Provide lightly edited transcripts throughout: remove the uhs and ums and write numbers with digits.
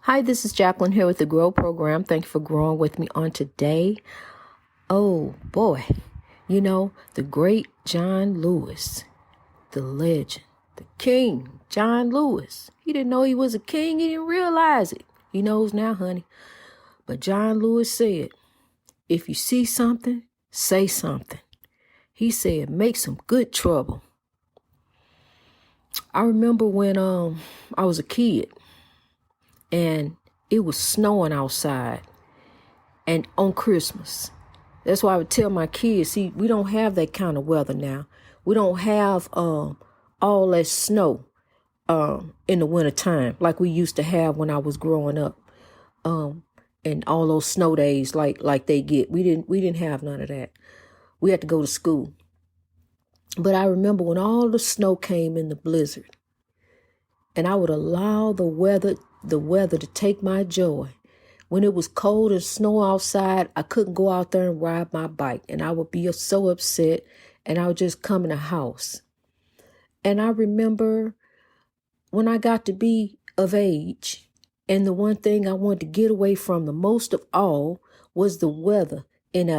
Hi, this is Jacqueline here with the Grow Program. Thank you for growing with me on today. Oh boy, the great John Lewis, the legend, the king, John Lewis. He didn't know he was a king. He didn't realize it. He knows now, honey. But John Lewis said, if you see something, say something. He said, make some good trouble. I remember when I was a kid and it was snowing outside and on Christmas. That's why I would tell my kids, see, we don't have that kind of weather now. We don't have all that snow in the wintertime like we used to have when I was growing up. And all those snow days like they get. We didn't have none of that. We had to go to school. But I remember when all the snow came in the blizzard, and I would allow the weather to take my joy. When it was cold and snow outside, I couldn't go out there and ride my bike, and I would be so upset, and I would just come in the house. And I remember when I got to be of age, and the one thing I wanted to get away from the most of all was the weather in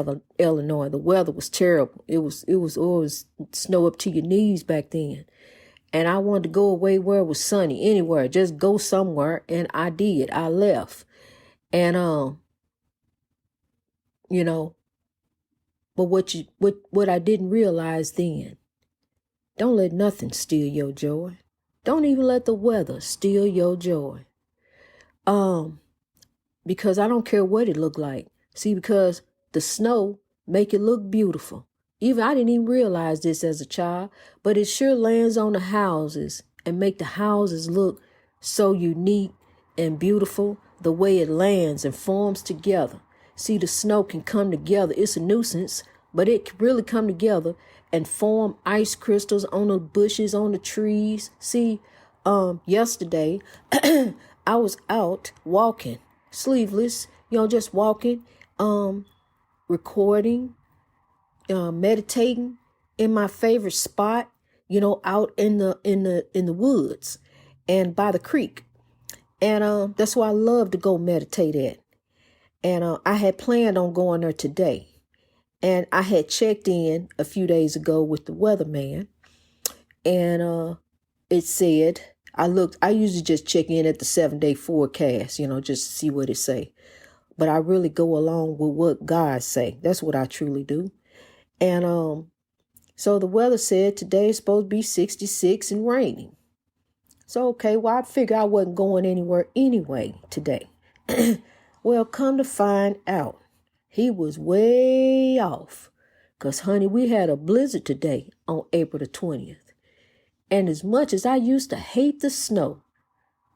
Illinois. The weather was terrible. It was always snow up to your knees back then. And I wanted to go away where it was sunny, anywhere, just go somewhere. And I did. I left. And, but what I didn't realize then, don't let nothing steal your joy. Don't even let the weather steal your joy. Because I don't care what it looked like. See, because the snow make it look beautiful. Even I didn't even realize this as a child, but it sure lands on the houses and make the houses look so unique and beautiful the way it lands and forms together. See, the snow can come together. It's a nuisance, but it can really come together and form ice crystals on the bushes, on the trees. See, yesterday I was out walking, sleeveless, just walking, recording, meditating in my favorite spot, out in the woods and by the creek. And that's why I love to go meditate at. And I had planned on going there today. And I had checked in a few days ago with the weatherman. And it said, I usually just check in at the 7-day forecast, just to see what it say. But I really go along with what God say. That's what I truly do. And so the weather said today is supposed to be 66 and raining. So, okay, well, I figured I wasn't going anywhere anyway today. Well, come to find out, he was way off. Because, honey, we had a blizzard today on April the 20th. And as much as I used to hate the snow,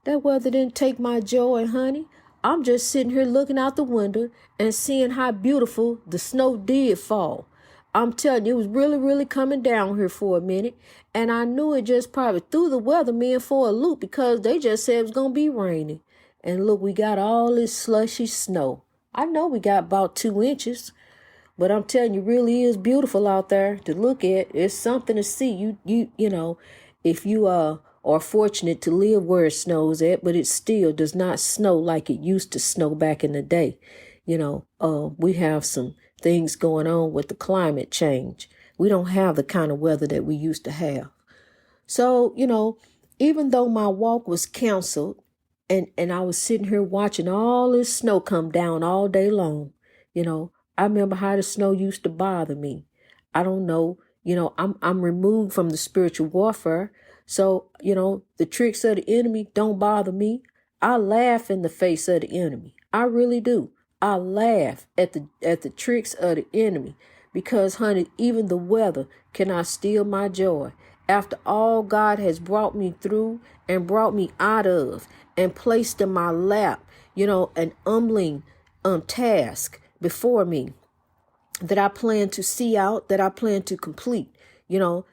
that weather didn't take my joy, honey. I'm just sitting here looking out the window and seeing how beautiful the snow did fall. I'm telling you, it was really, really coming down here for a minute. And I knew it just probably threw the weathermen for a loop because they just said it was going to be raining. And look, we got all this slushy snow. I know we got about 2 inches. But I'm telling you, it really is beautiful out there to look at. It's something to see. If you are fortunate to live where it snows at, but it still does not snow like it used to snow back in the day. We have some things going on with the climate change. We don't have the kind of weather that we used to have. So, even though my walk was canceled and I was sitting here watching all this snow come down all day long, I remember how the snow used to bother me. I don't know, I'm removed from the spiritual warfare. So, the tricks of the enemy don't bother me. I laugh in the face of the enemy. I really do. I laugh at the tricks of the enemy because, honey, even the weather cannot steal my joy. After all God has brought me through and brought me out of and placed in my lap, an humbling task before me that I plan to see out, that I plan to complete, I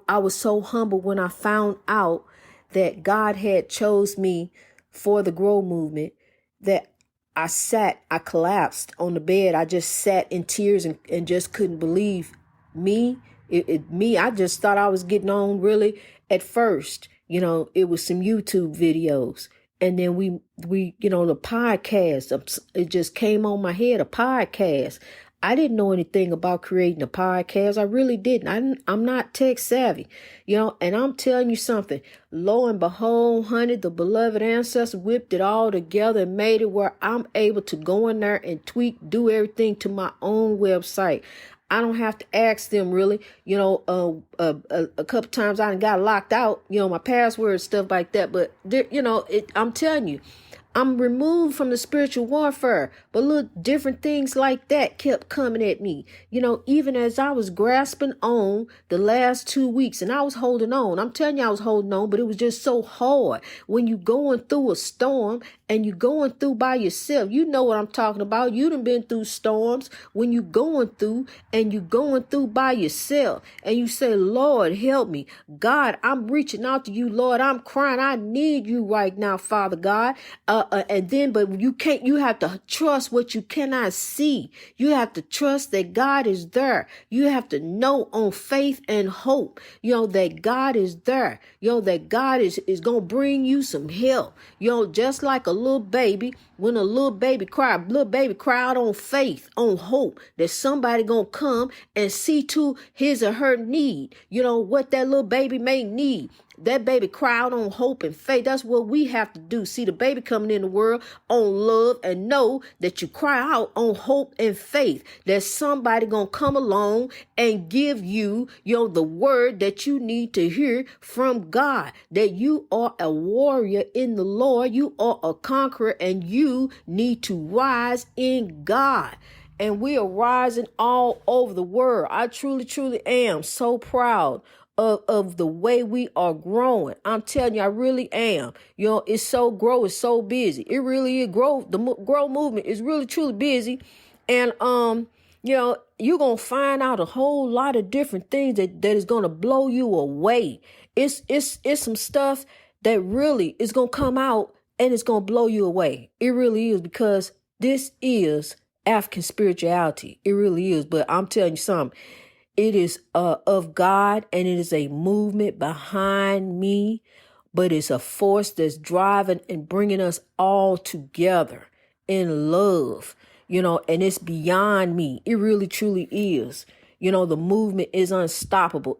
was so humble when I found out that God had chose me for the Grow movement that I collapsed on the bed. I just sat in tears and just couldn't believe me. I just thought I was getting on really at first. It was some YouTube videos And then we, the podcast, it just came on my head, a podcast. I didn't know anything about creating a podcast. I really didn't. I'm not tech savvy, and I'm telling you something. Lo and behold, honey, the beloved ancestor whipped it all together and made it where I'm able to go in there and tweak, do everything to my own website. I don't have to ask them really, a couple times I done got locked out, my password, stuff like that. But, I'm telling you, I'm removed from the spiritual warfare, but look, different things like that kept coming at me. Even as I was grasping on the last 2 weeks, and I was holding on. I'm telling you, I was holding on, but it was just so hard when you going through a storm and you going through by yourself. You know what I'm talking about. You done been through storms when you going through and you going through by yourself and you say, Lord, help me. God, I'm reaching out to you, Lord. I'm crying. I need you right now, Father God. But you have to trust what you cannot see. You have to trust that God is there. You have to know on faith and hope, that God is there, that God is going to bring you some help, just like a little baby. When a little baby cried on faith, on hope that somebody going to come and see to his or her need, what that little baby may need. That baby cried on hope and faith. That's what we have to do. See the baby coming in the world on love and know that you cry out on hope and faith. That somebody gonna come along and give you, the word that you need to hear from God. That you are a warrior in the Lord. You are a conqueror and you need to rise in God. And we are rising all over the world. I truly, truly am so proud of the way we are growing. I'm telling you, I really am. It's so busy. It really is grow. The grow movement is really truly busy. And, you're going to find out a whole lot of different things that is going to blow you away. It's some stuff that really is going to come out and it's going to blow you away. It really is, because this is African spirituality. It really is. But I'm telling you something. It is of God, and it is a movement behind me, but it's a force that's driving and bringing us all together in love, and it's beyond me. It really, truly is. The movement is unstoppable.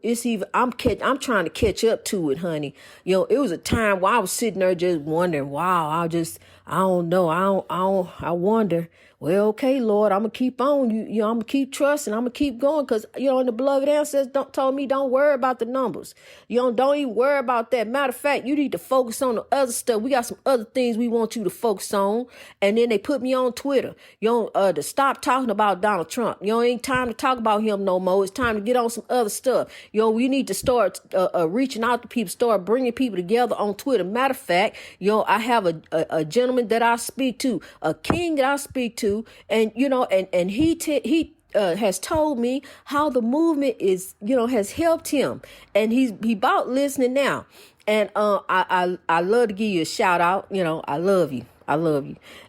I'm trying to catch up to it, honey. It was a time where I was sitting there just wondering, wow, I don't know. I wonder. Well, okay, Lord, I'm going to keep on. I'm going to keep trusting. I'm going to keep going because, and the beloved ancestors told me don't worry about the numbers. Don't even worry about that. Matter of fact, you need to focus on the other stuff. We got some other things we want you to focus on. And then they put me on Twitter, to stop talking about Donald Trump. Ain't time to talk about him no more. It's time to get on some other stuff. We need to start reaching out to people, start bringing people together on Twitter. Matter of fact, I have a gentleman that I speak to, a king that I speak to, and he has told me how the movement is, has helped him, and he about listening now. And I love to give you a shout out. I love you,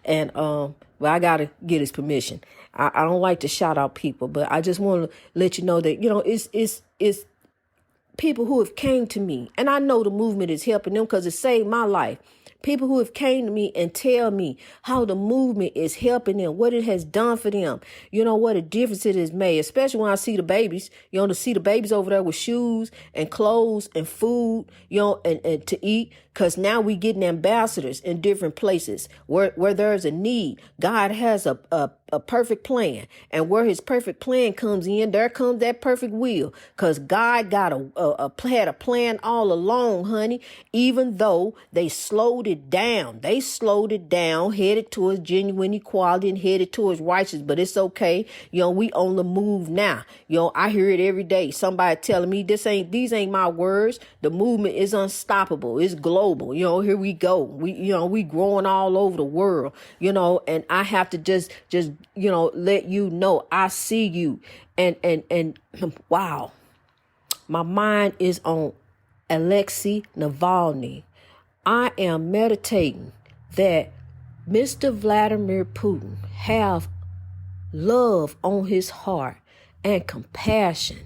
and well, I gotta get his permission. I don't like to shout out people, but I just want to let you know that it's people who have came to me, and I know the movement is helping them because it saved my life. People who have came to me and tell me how the movement is helping them, what it has done for them, what a difference it has made, especially when I see the babies, to see the babies over there with shoes and clothes and food, and to eat. Because now we getting ambassadors in different places where there's a need. God has a perfect plan. And where his perfect plan comes in, there comes that perfect will. Because God got had a plan all along, honey. Even though they slowed it down. They slowed it down, headed towards genuine equality and headed towards righteousness. But it's okay. We on the move now. I hear it every day. Somebody telling me these ain't my words. The movement is unstoppable. It's global. Here we go. We growing all over the world, and I have to just let you know, I see you. And wow, my mind is on Alexei Navalney. I am meditating that Mr. Vladimir Putin have love on his heart and compassion,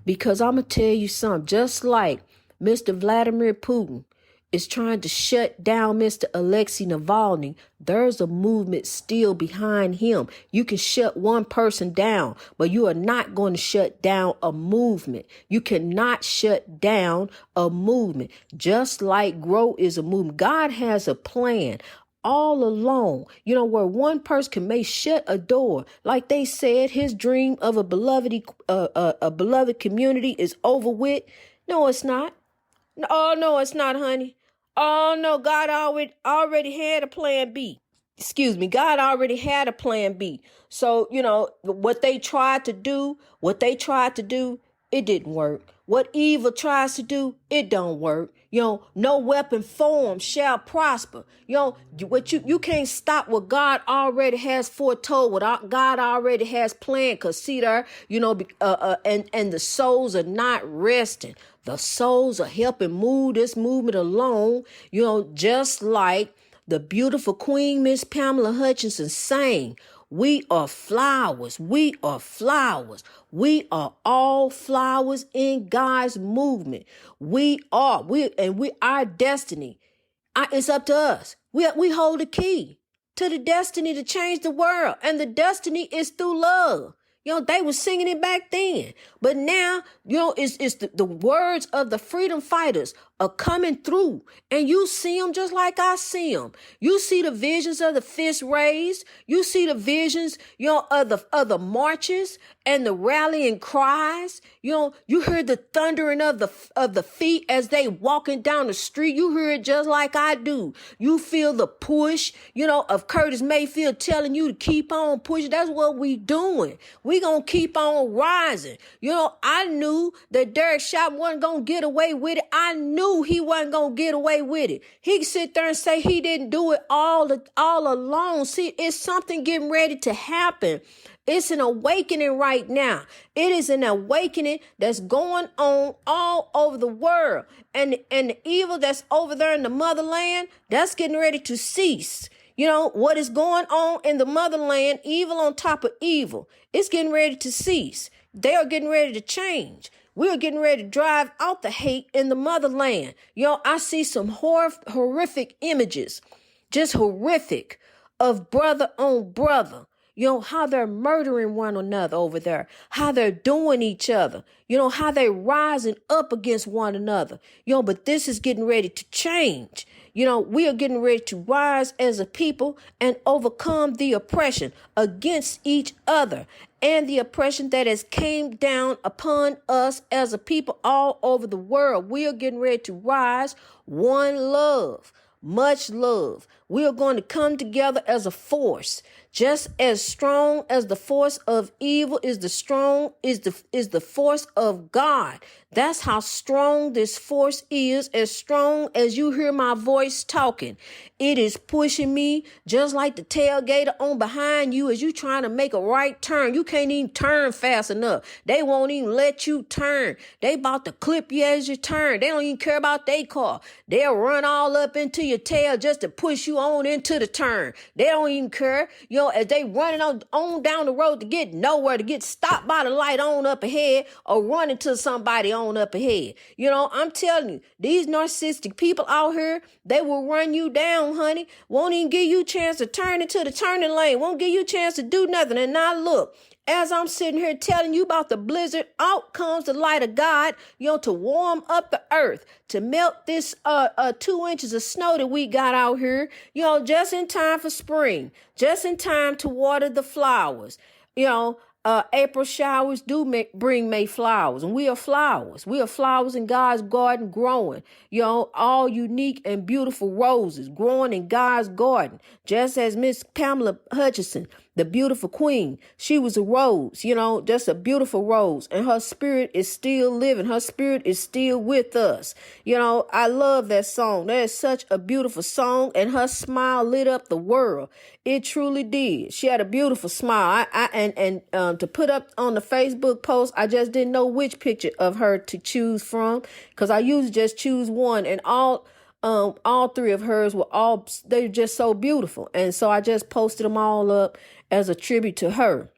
because I'm going to tell you something, just like Mr. Vladimir Putin is trying to shut down Mr. Alexei Navalny, there's a movement still behind him. You can shut one person down, but you are not going to shut down a movement. You cannot shut down a movement. Just like grow is a movement. God has a plan all along, where one person may shut a door. Like they said, his dream of a beloved community is over with. No, it's not. Oh, no, it's not, honey. Oh, no, God already had a plan B. Excuse me, God already had a plan B. So, what they tried to do, it didn't work. What evil tries to do, it don't work. No weapon formed shall prosper. You can't stop what God already has foretold, what God already has planned. Cause see there, and the souls are not resting. The souls are helping move this movement along. Just like the beautiful Queen Miss Pamela Hutchison sang. We are flowers. We are flowers. We are all flowers in God's movement. Our destiny. It's up to us. We hold the key to the destiny to change the world. And the destiny is through love. They were singing it back then. But now, it's the words of the freedom fighters are coming through. And you see them just like I see them. You see the visions of the fists raised. You see the visions, of the marches and the rallying cries. You hear the thundering of the feet as they walking down the street. You hear it just like I do. You feel the push, of Curtis Mayfield telling you to keep on pushing. That's what we doing. We gonna keep on rising. I knew that Derek Chauvin wasn't gonna get away with it. I knew he wasn't gonna get away with it. He could sit there and say he didn't do it all alone. See, it's something getting ready to happen. It's an awakening right now. It is an awakening that's going on all over the world. And the evil that's over there in the motherland, that's getting ready to cease. What is going on in the motherland, evil on top of evil, it's getting ready to cease. They are getting ready to change. We are getting ready to drive out the hate in the motherland. I see some horrific images, just horrific, of brother on brother. How they're murdering one another over there, how they're doing each other, how they're rising up against one another. But this is getting ready to change. We are getting ready to rise as a people and overcome the oppression against each other and the oppression that has came down upon us as a people all over the world. We are getting ready to rise. One love, much love. We are going to come together as a force. Just as strong as the force of evil is the force of God. That's how strong this force is, as strong as you hear my voice talking. It is pushing me just like the tailgater on behind you as you trying to make a right turn. You can't even turn fast enough. They won't even let you turn. They about to clip you as you turn. They don't even care about their car. They'll run all up into your tail just to push you on into the turn. They don't even care. As they running on down the road to get nowhere, to get stopped by the light on up ahead or running to somebody on up ahead. I'm telling you, these narcissistic people out here, they will run you down, honey. Won't even give you a chance to turn into the turning lane. Won't give you a chance to do nothing. And now look, as I'm sitting here telling you about the blizzard, out comes the light of God, to warm up the earth, to melt this 2 inches of snow that we got out here, just in time for spring, just in time to water the flowers. April showers do bring May flowers, and we are flowers. We are flowers in God's garden growing, all unique and beautiful roses growing in God's garden. Just as Miss Pamela Hutchison, the beautiful queen, she was a rose, just a beautiful rose, and her spirit is still living. Her spirit is still with us. I love that song. That is such a beautiful song, and her smile lit up the world. It truly did. She had a beautiful smile. To put up on the Facebook post, I just didn't know which picture of her to choose from, because I usually just choose one, and all three of hers they were just so beautiful. And so I just posted them all up as a tribute to her.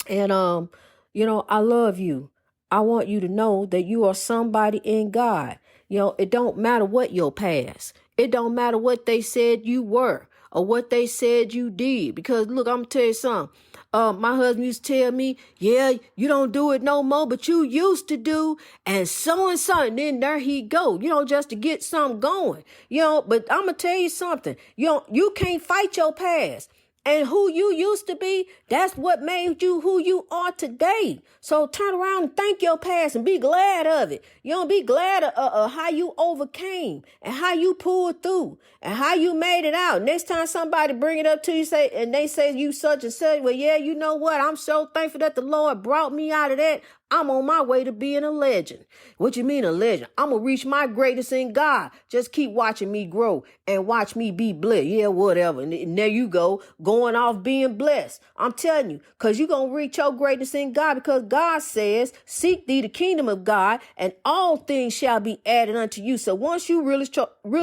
And, I love you. I want you to know that you are somebody in God. It don't matter what your past. It don't matter what they said you were or what they said you did. Because look, I'm gonna tell you something. My husband used to tell me, yeah, you don't do it no more, but you used to do, and so. And then there he go, just to get something going, but I'm gonna tell you something, you can't fight your past. And who you used to be, that's what made you who you are today. So turn around and thank your past and be glad of it. Be glad of how you overcame and how you pulled through and how you made it out. Next time somebody bring it up to you, they say you such and such, well, yeah, you know what? I'm so thankful that the Lord brought me out of that. I'm on my way to being a legend. What you mean a legend? I'm going to reach my greatness in God. Just keep watching me grow and watch me be blessed. Yeah, whatever. And there you go, going off being blessed. I'm telling you, because you're going to reach your greatness in God, because God says, seek thee the kingdom of God and all things shall be added unto you. So once you really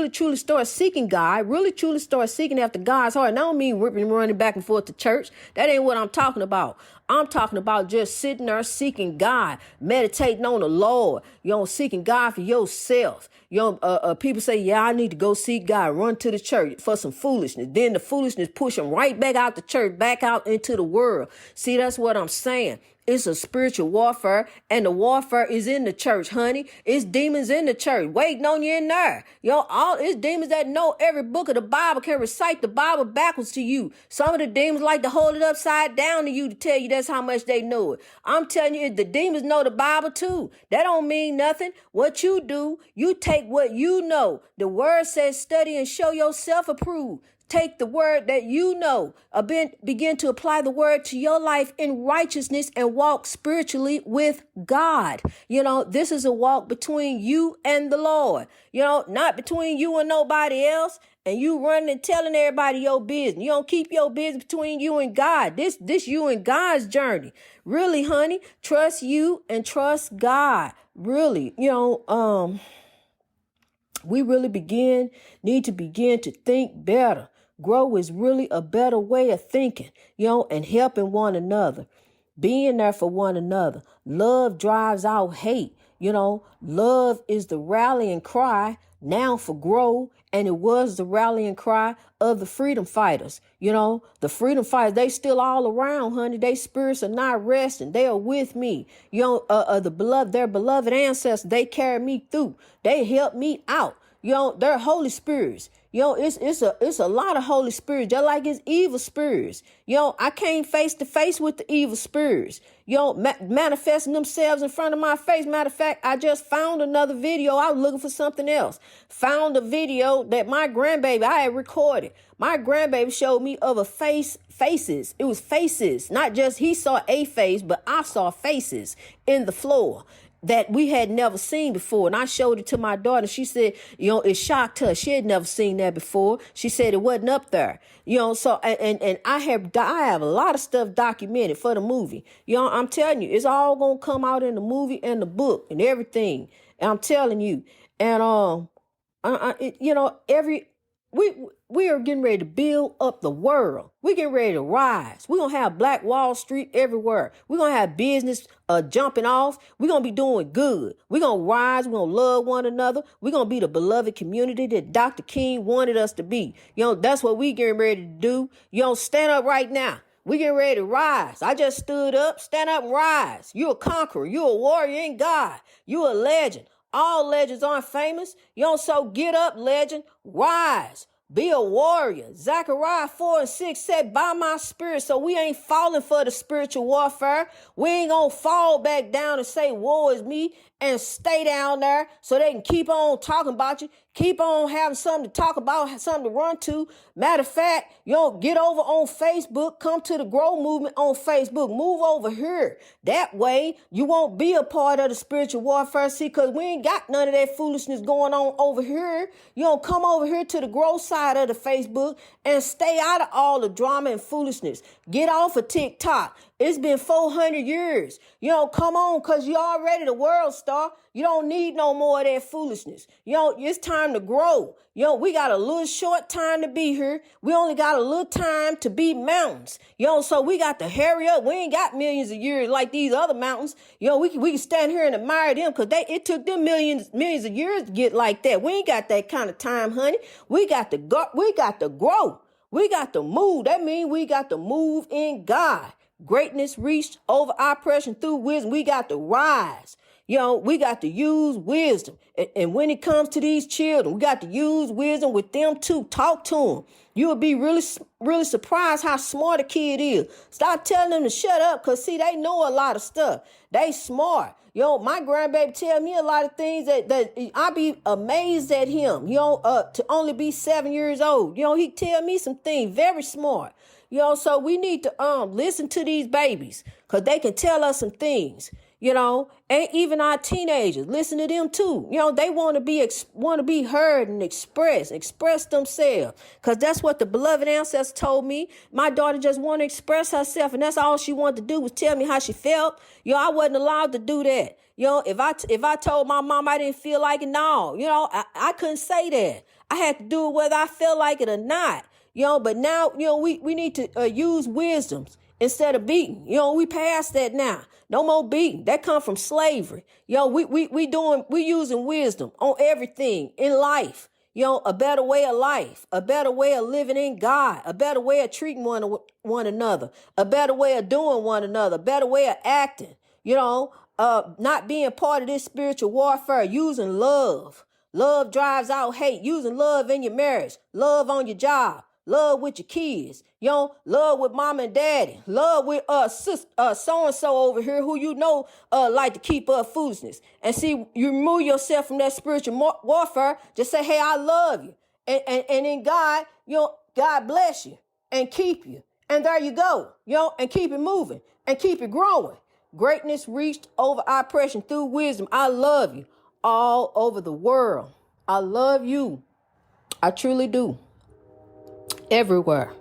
truly start seeking God, really truly start seeking after God's heart, and I don't mean running back and forth to church. That ain't what I'm talking about. I'm talking about just sitting there seeking God, meditating on the Lord, seeking God for yourself. People say, yeah, I need to go seek God, run to the church for some foolishness. Then the foolishness push them right back out the church, back out into the world. See, that's what I'm saying. It's a spiritual warfare, and the warfare is in the church, honey. It's demons in the church waiting on you in there. It's demons that know every book of the Bible, can recite the Bible backwards to you. Some of the demons like to hold it upside down to you to tell you that's how much they know it. I'm telling you, the demons know the Bible too. That don't mean nothing. What you do, you take what you know. The word says study and show yourself approved. Take the word that you know, begin to apply the word to your life in righteousness and walk spiritually with God. This is a walk between you and the Lord, not between you and nobody else. And you running and telling everybody your business. You don't keep your business between you and God. This you and God's journey. Really, honey, trust you and trust God. Really, we really need to begin to think better. Grow is really a better way of thinking, and helping one another, being there for one another. Love drives out hate. Love is the rallying cry now for grow. And it was the rallying cry of the freedom fighters. The freedom fighters, they still all around, honey. Their spirits are not resting. They are with me. Their beloved ancestors, they carried me through. They helped me out. They're Holy Spirits. It's a lot of Holy Spirits, just like it's evil spirits. I came face to face with the evil spirits, manifesting themselves in front of my face. Matter of fact, I just found another video. I was looking for something else. Found a video that my grandbaby, I had recorded. My grandbaby showed me of faces. It was faces, not just he saw a face, but I saw faces in the floor that we had never seen before. And I showed it to my daughter. She said, it shocked her. She had never seen that before. She said it wasn't up there. So, and I have a lot of stuff documented for the movie. I'm telling you, it's all going to come out in the movie and the book and everything. And I'm telling you, and, we are getting ready to build up the world. We're getting ready to rise. We're going to have Black Wall Street everywhere. We're going to have business jumping off. We're going to be doing good. We're going to rise. We're going to love one another. We're going to be the beloved community that Dr. King wanted us to be. That's what we getting ready to do. Stand up right now. We getting ready to rise. I just stood up. Stand up and rise. You're a conqueror. You're a warrior in God. You're a legend. All legends aren't famous. So get up, legend. Rise. Be a warrior. Zechariah 4:6 said, by my spirit. So we ain't falling for the spiritual warfare. We ain't going to fall back down and say, woe is me, and stay down there so they can keep on talking about you. Keep on having something to talk about, something to run to. Matter of fact, get over on Facebook. Come to the Grow Movement on Facebook. Move over here. That way, you won't be a part of the spiritual warfare. See, because we ain't got none of that foolishness going on over here. Come over here to the Grow side of the Facebook and stay out of all the drama and foolishness. Get off of TikTok. It's been 400 years. Come on, because you're already the world star. You don't need no more of that foolishness. It's time to grow. We got a little short time to be here. We only got a little time to be mountains. So we got to hurry up. We ain't got millions of years like these other mountains. We can stand here and admire them because it took them millions of years to get like that. We ain't got that kind of time, honey. We got to go. We got to grow. We got to move. That means we got to move in God. Greatness reached over oppression through wisdom. We got to rise. We got to use wisdom. And when it comes to these children, we got to use wisdom with them too. Talk to them. You'll be really, really surprised how smart a kid is. Stop telling them to shut up because, see, they know a lot of stuff. They smart. My grandbaby tell me a lot of things that I be amazed at him, to only be 7 years old. He tell me some things, very smart. So we need to listen to these babies because they can tell us some things. And even our teenagers, listen to them too. They want to be heard and express themselves. Because that's what the beloved ancestor told me. My daughter just want to express herself, and that's all she wanted to do was tell me how she felt. I wasn't allowed to do that. If I told my mom I didn't feel like it, no, I couldn't say that. I had to do it whether I felt like it or not. But now, we need to use wisdoms instead of beating. We past that now. No more beating. That come from slavery. We using wisdom on everything in life. A better way of life, a better way of living in God, a better way of treating one another, a better way of doing one another, a better way of acting. Not being part of this spiritual warfare, using love. Love drives out hate. Using love in your marriage, love on your job. Love with your kids, love with mom and daddy, love with so-and-so over here who like to keep up foolishness. And see, you remove yourself from that spiritual warfare. Just say, hey, I love you. And in God, God bless you and keep you. And there you go, and keep it moving and keep it growing. Greatness reached over oppression through wisdom. I love you all over the world. I love you. I truly do. Everywhere.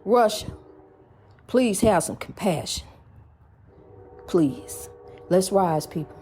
Russia, please have some compassion. Please. Let's rise, people.